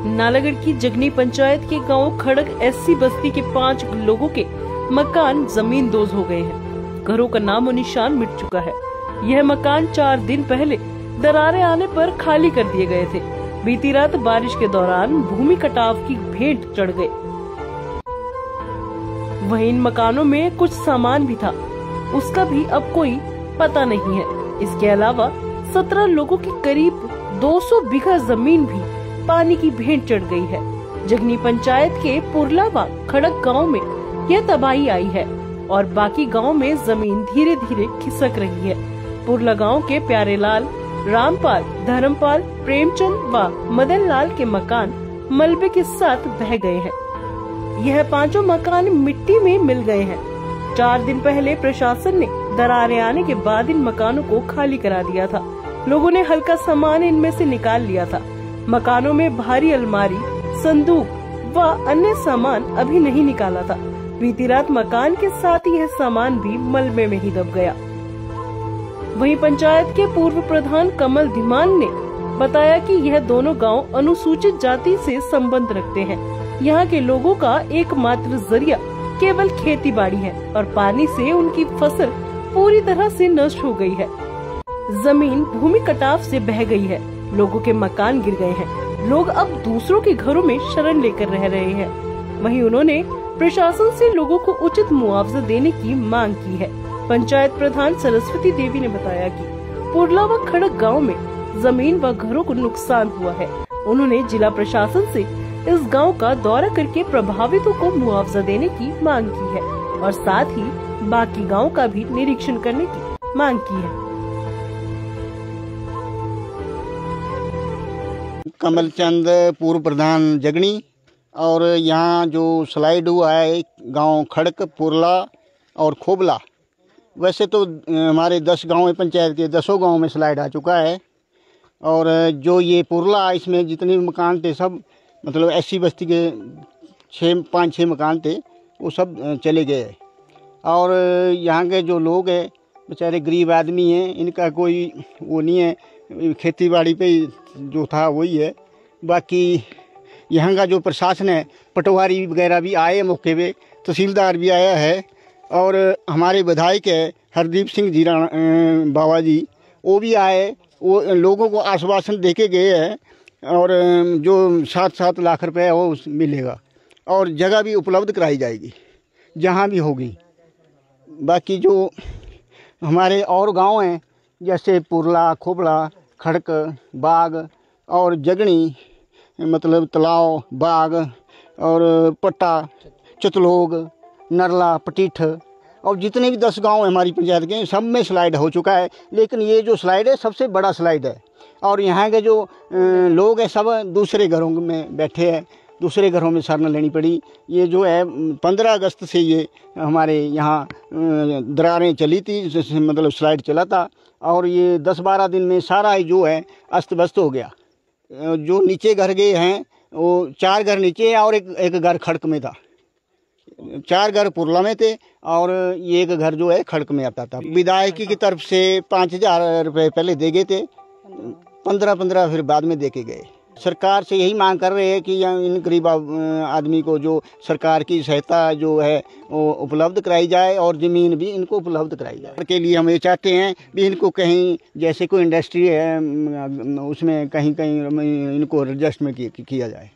नालागढ़ की जगनी पंचायत के गांव खड़क एससी बस्ती के 5 लोगों के मकान जमींदोज हो गए हैं। घरों का नामो निशान मिट चुका है। यह मकान 4 दिन पहले दरारें आने पर खाली कर दिए गए थे। बीती रात बारिश के दौरान भूमि कटाव की भेंट चढ़ गए। वहीं इन मकानों में कुछ सामान भी था, उसका भी अब कोई पता नहीं है। इसके अलावा 17 लोगों की करीब 200 बीघा जमीन भी पानी की भेंट चढ़ गई है। जगनी पंचायत के पुरला व खड़क गांव में यह तबाही आई है और बाकी गांव में जमीन धीरे धीरे खिसक रही है। पुरला गांव के प्यारेलाल, रामपाल, धर्मपाल, प्रेमचंद व मदन लाल के मकान मलबे के साथ बह गए हैं। यह 5 मकान मिट्टी में मिल गए हैं। 4 दिन पहले प्रशासन ने दरारें आने के बाद इन मकानों को खाली करा दिया था। लोगों ने हल्का सामान इनमें से निकाल लिया था। मकानों में भारी अलमारी, संदूक व अन्य सामान अभी नहीं निकाला था। बीती रात मकान के साथ यह सामान भी मलबे में ही दब गया। वहीं पंचायत के पूर्व प्रधान कमल धीमान ने बताया कि यह दोनों गांव अनुसूचित जाति से संबंध रखते हैं। यहाँ के लोगों का एकमात्र जरिया केवल खेती बाड़ी है और पानी से उनकी फसल पूरी तरह से नष्ट हो गई है। जमीन भूमि कटाव से बह गई है। लोगों के मकान गिर गए हैं। लोग अब दूसरों के घरों में शरण लेकर रह रहे हैं। वहीं उन्होंने प्रशासन से लोगों को उचित मुआवजा देने की मांग की है। पंचायत प्रधान सरस्वती देवी ने बताया कि पुरला व खड़क गांव में जमीन व घरों को नुकसान हुआ है। उन्होंने जिला प्रशासन से इस गांव का दौरा करके प्रभावितों को मुआवजा देने की मांग की है और साथ ही बाकी गांव का भी निरीक्षण करने की मांग की है। कमलचंद, पूर्व प्रधान जगनी। और यहाँ जो स्लाइड हुआ है गांव खड़क, पुरला और खोबला, वैसे तो हमारे 10 गांव है पंचायत के, 10 गांव में स्लाइड आ चुका है। और जो ये पुरला, इसमें जितने भी मकान थे सब, मतलब एससी बस्ती के 5-6 मकान थे, वो सब चले गए। और यहाँ के जो लोग हैं बेचारे गरीब आदमी हैं, इनका कोई वो नहीं है, खेती बाड़ी पे जो था वही है। बाकी यहाँ का जो प्रशासन है, पटवारी वगैरह भी आए मौके पे, तहसीलदार भी आया है और हमारे विधायक है हरदीप सिंह जी बाबा जी, वो भी आए। वो लोगों को आश्वासन दे के गए हैं और जो 7-7 लाख रुपए है वो मिलेगा और जगह भी उपलब्ध कराई जाएगी जहाँ भी होगी। बाकी जो हमारे और गांव हैं जैसे पुरला, खोबला, खड़क, बाग और जगनी, मतलब तालाव, बाग और पट्टा, चतलोग, नरला, पटीठ और जितने भी 10 गांव हैं हमारी पंचायत के, सब में स्लाइड हो चुका है। लेकिन ये जो स्लाइड है सबसे बड़ा स्लाइड है और यहाँ के जो लोग हैं सब दूसरे घरों में बैठे हैं, दूसरे घरों में शरण लेनी पड़ी। ये जो है 15 अगस्त से ये हमारे यहाँ दरारें चली थी, मतलब स्लाइड चला था और ये 10-12 दिन में सारा जो है अस्त व्यस्त हो गया। जो नीचे घर गए हैं वो 4 घर नीचे और एक घर खड़क में था। 4 घर पुरला में थे और ये एक घर जो है खड़क में आता था। विधायक की तरफ से 5,000 रुपये पहले दे गए थे, 15 फिर बाद में दे के गए। सरकार से यही मांग कर रहे हैं कि इन गरीब आदमी को जो सरकार की सहायता जो है वो उपलब्ध कराई जाए और ज़मीन भी इनको उपलब्ध कराई जाए। के लिए हम ये चाहते हैं भी इनको कहीं, जैसे कोई इंडस्ट्री है उसमें कहीं इनको एडजस्टमेंट किया जाए।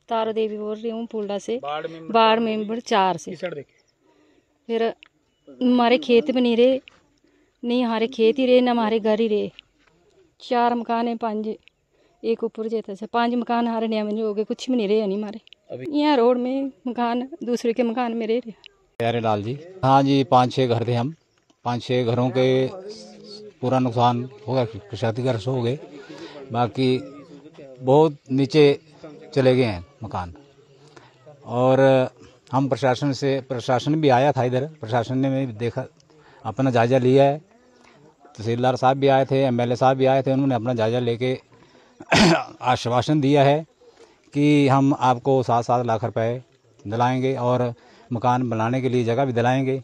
तारा देवी बोल रही हूँ पुलडा से, वार्ड मेंबर 4 से। फिर हमारे खेत में नहीं रहे, नहीं हमारे खेत ही रहे, न हमारे घर ही रहे। 4 मकान है, 5 एक ऊपर जैसा से 5 मकान हमारे नियम हो गए, कुछ भी नहीं रहे नहीं हमारे। यहाँ रोड में मकान, दूसरे के मकान में रह रहे। प्यारेलाल जी, हाँ जी, 5-6 घर थे हम। 5-6 घरों के पूरा नुकसान हो गया, क्षतिग्रस्त हो गए। बाकी बहुत नीचे चले गए हैं मकान। और हम प्रशासन भी आया था इधर, प्रशासन ने भी देखा, अपना जायजा लिया है। तहसीलदार साहब भी आए थे, MLA साहब भी आए थे, उन्होंने अपना जायजा लेके आश्वासन दिया है कि हम आपको 7-7 लाख रुपए दिलाएंगे और मकान बनाने के लिए जगह भी दिलाएंगे।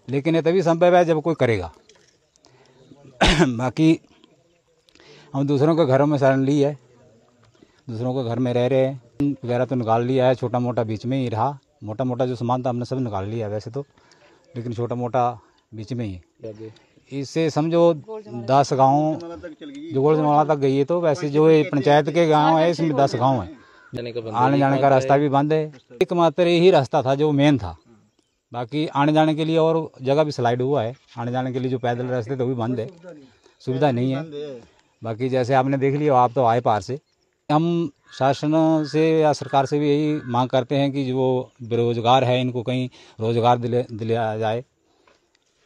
लेकिन ये तभी संभव है जब कोई करेगा। बाकी हम दूसरों के घरों में शरण ली है, दूसरों के घर में रह रहे हैं। वगैरह तो निकाल लिया है, छोटा मोटा बीच में ही रहा। मोटा मोटा जो सामान था हमने सब निकाल लिया वैसे तो, लेकिन छोटा मोटा बीच में ही। इससे समझो 10 गाँव जो गोलजमाला तक गई है। तो वैसे जो ये पंचायत के गाँव है इसमें 10 गाँव है। आने जाने का रास्ता भी बंद है। एकमात्र यही रास्ता था जो मेन था, बाकी आने जाने के लिए और जगह भी स्लाइड हुआ है। आने जाने के लिए जो पैदल रास्ते तो भी बंद है, सुविधा नहीं है। बाकी जैसे आपने देख लिया, आप तो आए पार से। हम शासन से या सरकार से भी यही मांग करते हैं कि जो बेरोजगार है इनको कहीं रोजगार दिलाया जाए,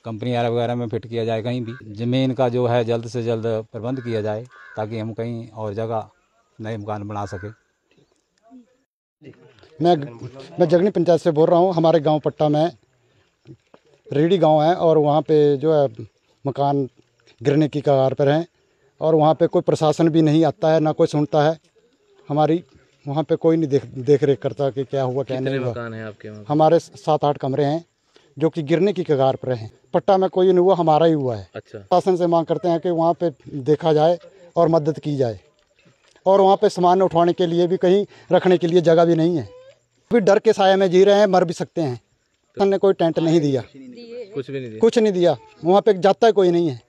कंपनी वगैरह में फिट किया जाए। कहीं भी ज़मीन का जो है जल्द से जल्द प्रबंध किया जाए ताकि हम कहीं और जगह नए मकान बना सकें। मैं जगनी पंचायत से बोल रहा हूँ। हमारे गांव पट्टा में रेडी गांव है और वहाँ पे जो है मकान गिरने की कगार पर हैं और वहाँ पे कोई प्रशासन भी नहीं आता है, ना कोई सुनता है। हमारी वहाँ पे कोई नहीं देख रेख करता कि क्या हुआ क्या नहीं हुआ। मकान है आपके वहाँ? हमारे 7-8 कमरे हैं जो कि गिरने की कगार पर हैं। पट्टा में कोई नहीं हुआ, हमारा ही हुआ है। अच्छा। शासन से मांग करते हैं कि वहाँ पे देखा जाए और मदद की जाए। और वहाँ पे सामान उठाने के लिए भी कहीं रखने के लिए जगह भी नहीं है। अभी डर के साया में जी रहे हैं, मर भी सकते हैं। हमने कोई टेंट नहीं दिया, कुछ भी नहीं दिया। कुछ नहीं दिया। वहाँ पे जाता है कोई नहीं है।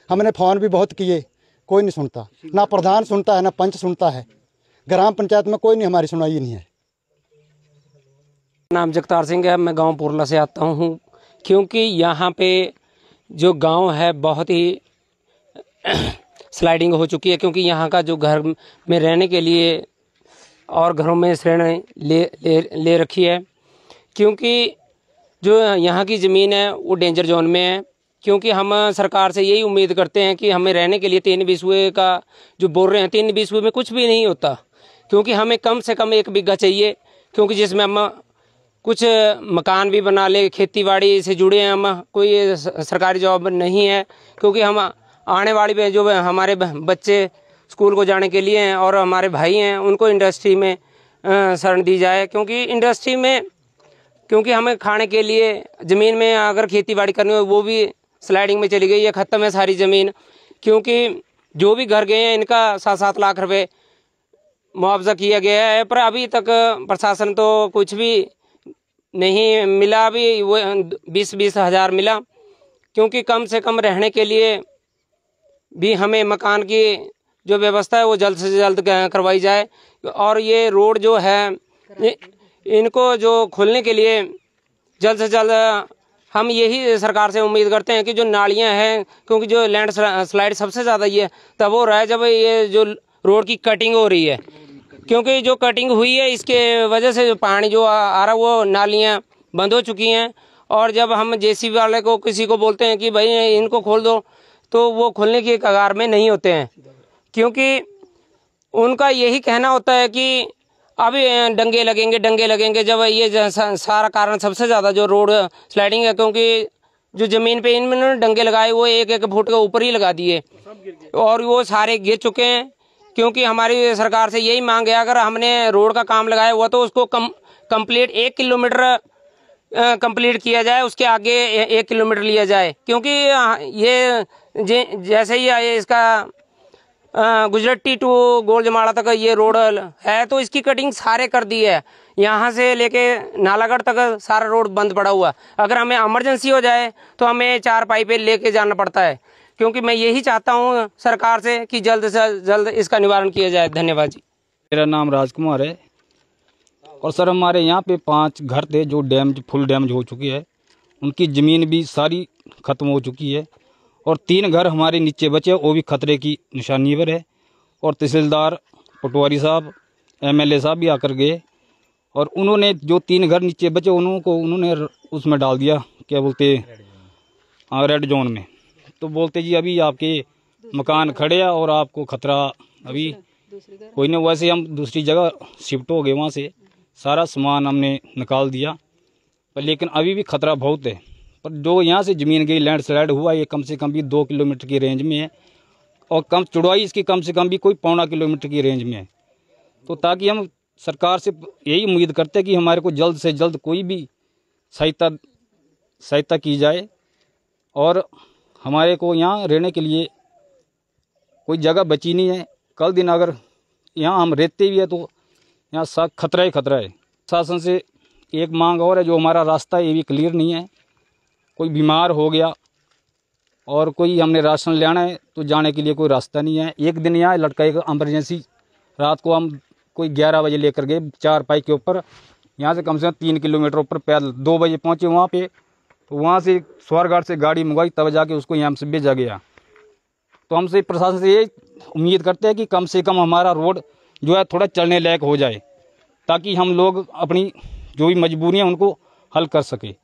हमने फ़ोन भी बहुत किए, कोई नहीं सुनता। ना प्रधान सुनता है, ना पंच सुनता है। ग्राम पंचायत में कोई नहीं, हमारी सुनवाई नहीं है। नाम जगतार सिंह है, मैं गांव पुरला से आता हूं। क्योंकि यहाँ पे जो गांव है बहुत ही स्लाइडिंग हो चुकी है। क्योंकि यहाँ का जो घर में रहने के लिए और घरों में श्रेणी ले रखी है। क्योंकि जो यहाँ की ज़मीन है वो डेंजर जोन में है। क्योंकि हम सरकार से यही उम्मीद करते हैं कि हमें रहने के लिए 3 बिस्वे का जो बोल रहे हैं, 3 बिस्वे में कुछ भी नहीं होता। क्योंकि हमें कम से कम 1 बीघा चाहिए, क्योंकि जिसमें हम कुछ मकान भी बना ले, खेती बाड़ी से जुड़े हैं हम। कोई सरकारी जॉब नहीं है। क्योंकि हम आने वाली जो हमारे बच्चे स्कूल को जाने के लिए हैं और हमारे भाई हैं उनको इंडस्ट्री में शरण दी जाए। क्योंकि इंडस्ट्री में क्योंकि हमें खाने के लिए ज़मीन में अगर खेती बाड़ी करनी हो वो भी स्लाइडिंग में चली गई है, ख़त्म है सारी ज़मीन। क्योंकि जो भी घर गए हैं इनका 7-7 लाख रुपए मुआवजा किया गया है, पर अभी तक प्रशासन तो कुछ भी नहीं मिला। अभी वो 20-20 हज़ार मिला। क्योंकि कम से कम रहने के लिए भी हमें मकान की जो व्यवस्था है वो जल्द से जल्द करवाई जाए। और ये रोड जो है इनको जो खोलने के लिए जल्द से जल्द हम यही सरकार से उम्मीद करते हैं कि जो नालियां हैं, क्योंकि जो लैंड स्लाइड सबसे ज़्यादा ये तब हो रहा है जब ये जो रोड की कटिंग हो रही है। क्योंकि जो कटिंग हुई है इसके वजह से जो पानी जो आ रहा है वो नालियां बंद हो चुकी हैं। और जब हम जेसीबी वाले को किसी को बोलते हैं कि भाई इनको खोल दो, तो वो खोलने की कगार में नहीं होते हैं। क्योंकि उनका यही कहना होता है कि अभी डंगे लगेंगे। जब ये सारा कारण सबसे ज़्यादा जो रोड स्लाइडिंग है। क्योंकि जो ज़मीन पे इन्होंने डंगे लगाए वो 1-1 फुट के ऊपर ही लगा दिए और वो सारे गिर चुके हैं। क्योंकि हमारी सरकार से यही मांग है, अगर हमने रोड का काम लगाया हुआ तो उसको कंप्लीट 1 किलोमीटर कंप्लीट किया जाए, उसके आगे 1 किलोमीटर लिया जाए। क्योंकि ये जैसे ही इसका गुजरट्टी टू गोलजमाला तक ये रोड है तो इसकी कटिंग सारे कर दी है। यहाँ से लेके नालागढ़ तक सारा रोड बंद पड़ा हुआ। अगर हमें इमरजेंसी हो जाए तो हमें 4 पाइपें लेके जाना पड़ता है। क्योंकि मैं यही चाहता हूँ सरकार से कि जल्द से जल्द इसका निवारण किया जाए। धन्यवाद जी। मेरा नाम राजकुमार है और सर हमारे यहाँ पे 5 घर थे जो फुल डैमेज हो चुकी है। उनकी ज़मीन भी सारी ख़त्म हो चुकी है और 3 घर हमारे नीचे बचे, वो भी खतरे की निशानी पर है। और तहसीलदार पटवारी साहब, MLA साहब भी आकर गए और उन्होंने जो 3 घर नीचे बचे उन्होंने उसमें डाल दिया, क्या बोलते, रेड जोन में। तो बोलते जी अभी आपके मकान खड़े हैं और आपको खतरा अभी कोई नहीं। वैसे हम दूसरी जगह शिफ्ट हो गए, वहाँ से सारा सामान हमने निकाल दिया, पर लेकिन अभी भी खतरा बहुत है। पर जो यहाँ से ज़मीन गई, लैंडस्लाइड हुआ, ये कम से कम भी 2 किलोमीटर की रेंज में है और चौड़ाई इसकी कम से कम भी कोई 1.25 किलोमीटर की रेंज में है। तो ताकि हम सरकार से यही उम्मीद करते हैं कि हमारे को जल्द से जल्द कोई भी सहायता की जाए और हमारे को यहाँ रहने के लिए कोई जगह बची नहीं है। कल दिन अगर यहाँ हम रहते भी है तो यहाँ सब खतरा ही खतरा है। शासन से एक मांग और है, जो हमारा रास्ता है ये भी क्लियर नहीं है। कोई बीमार हो गया और कोई हमने राशन लेना है तो जाने के लिए कोई रास्ता नहीं है। एक दिन यहाँ लड़का एक एमरजेंसी रात को हम कोई 11 बजे लेकर गए 4 पाई के ऊपर, यहाँ से कम से कम 3 किलोमीटर ऊपर पैदल 2 बजे पहुँचे वहाँ पे, तो वहाँ से स्वारघाट से गाड़ी मंगवाई तब जाके उसको यहाँ से भेजा गया। तो हमसे प्रशासन से ये उम्मीद करते हैं कि कम से कम हमारा रोड जो है थोड़ा चलने लायक हो जाए, ताकि हम लोग अपनी जो भी मजबूरियाँ उनको हल कर सके।